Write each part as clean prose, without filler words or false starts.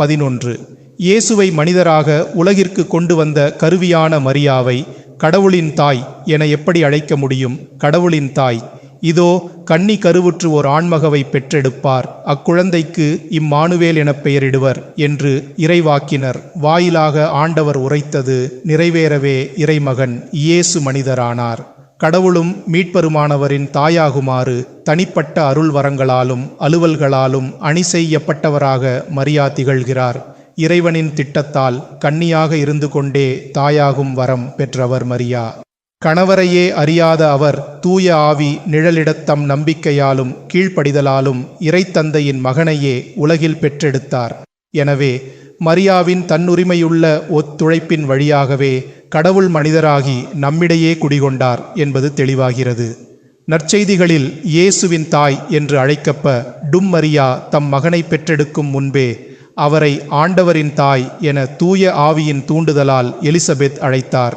11. இயேசுவை மனிதராக உலகிற்கு கொண்டு வந்த கருவியான மரியாவை கடவுளின் தாய் என எப்படி அழைக்க முடியும்? கடவுளின் தாய், இதோ கன்னி கருவுற்று ஓர் ஆண்மகவை பெற்றெடுப்பார், அக்குழந்தைக்கு இம்மானுவேல் எனப் பெயரிடுவர் என்று இறைவாக்கினர் வாயிலாக ஆண்டவர் உரைத்தது நிறைவேறவே இறைமகன் இயேசு மனிதரானார். கடவுளும் மீட்பருமானவரின் தாயாகுமாறு தனிப்பட்ட அருள் வரங்களாலும் அலுவல்களாலும் அணி செய்யப்பட்டவராக மரியா திகழ்கிறார். இறைவனின் திட்டத்தால் கன்னியாக இருந்து கொண்டே தாயாகும் வரம் பெற்றவர் மரியா. கணவரையே அறியாத அவர் தூய ஆவி நிழலிடத் தம் நம்பிக்கையாலும் கீழ்ப்படிதலாலும் இறைத்தந்தையின் மகனையே உலகில் பெற்றெடுத்தார். எனவே மரியாவின் தன்னுரிமையுள்ள ஒத்துழைப்பின் வழியாகவே கடவுள் மனிதராகி நம்மிடையே குடிகொண்டார் என்பது தெளிவாகிறது. நற்செய்திகளில் இயேசுவின் தாய் என்று அழைக்கப்ப டும் மரியா தம் மகனை பெற்றெடுக்கும் முன்பே அவரை ஆண்டவரின் தாய் என தூய ஆவியின் தூண்டுதலால் எலிசபெத் அழைத்தார்.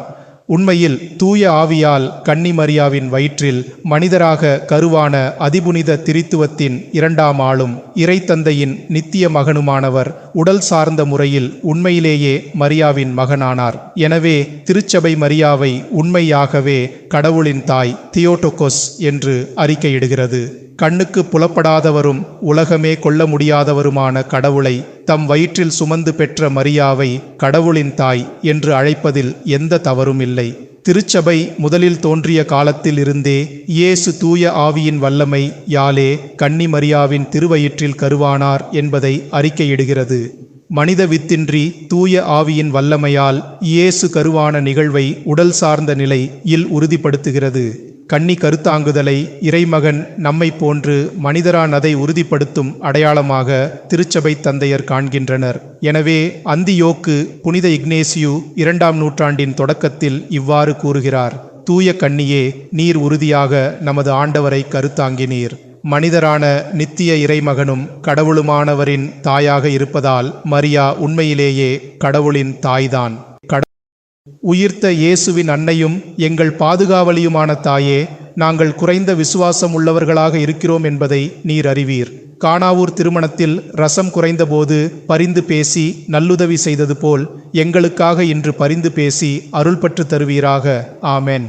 உண்மையில் தூய ஆவியால் கன்னி மரியாவின் வயிற்றில் மனிதராக கருவான அதிபுனித திரித்துவத்தின் இரண்டாம் ஆளும் இறைத்தந்தையின் நித்திய மகனுமானவர் உடல் சார்ந்த முறையில் உண்மையிலேயே மரியாவின் மகனானார். எனவே திருச்சபை மரியாவை உண்மையாகவே கடவுளின் தாய் தியோடோகோஸ் என்று அறிக்கையிடுகிறது. கண்ணுக்கு புலப்படாதவரும் உலகமே கொள்ள முடியாதவருமான கடவுளை தம் வயிற்றில் சுமந்து பெற்ற மரியாவை கடவுளின் தாய் என்று அழைப்பதில் எந்த தவறும் இல்லை. திருச்சபை முதலில் தோன்றிய காலத்தில் இருந்தே இயேசு தூய ஆவியின் வல்லமை யாலே கன்னி மரியாவின் திருவயிற்றில் கருவானார் என்பதை அறிக்கையிடுகிறது. மனித வித்தின்றி தூய ஆவியின் வல்லமையால் இயேசு கருவான நிகழ்வை உடல் சார்ந்த நிலையில் உறுதிப்படுத்துகிறது. கன்னி கருத்தாங்குதலை இறைமகன் நம்மை போன்று மனிதரானதை உறுதிப்படுத்தும் அடையாளமாக திருச்சபை தந்தையர் காண்கின்றனர். எனவே அந்தியோக்கு புனித இக்னேசியு 2ஆம் நூற்றாண்டின் தொடக்கத்தில் இவ்வாறு கூறுகிறார்: தூய கன்னியே, நீர் உறுதியாக நமது ஆண்டவரை கருத்தாங்கினீர். மனிதரான நித்திய இறைமகனும் கடவுளுமானவரின் தாயாக இருப்பதால் மரியா உண்மையிலேயே கடவுளின் தாய்தான். உயிர்த்த இயேசுவின் அன்னையும் எங்கள் பாதுகாவலியுமான தாயே, நாங்கள் குறைந்த விசுவாசம் உள்ளவர்களாக இருக்கிறோம் என்பதை நீர் அறிவீர். கானாவூர் திருமணத்தில் ரசம் குறைந்தபோது பரிந்து பேசி நல்லுதவி செய்தது போல் எங்களுக்காக இன்று பரிந்து பேசி அருள் பற்று தருவீராக. ஆமென்.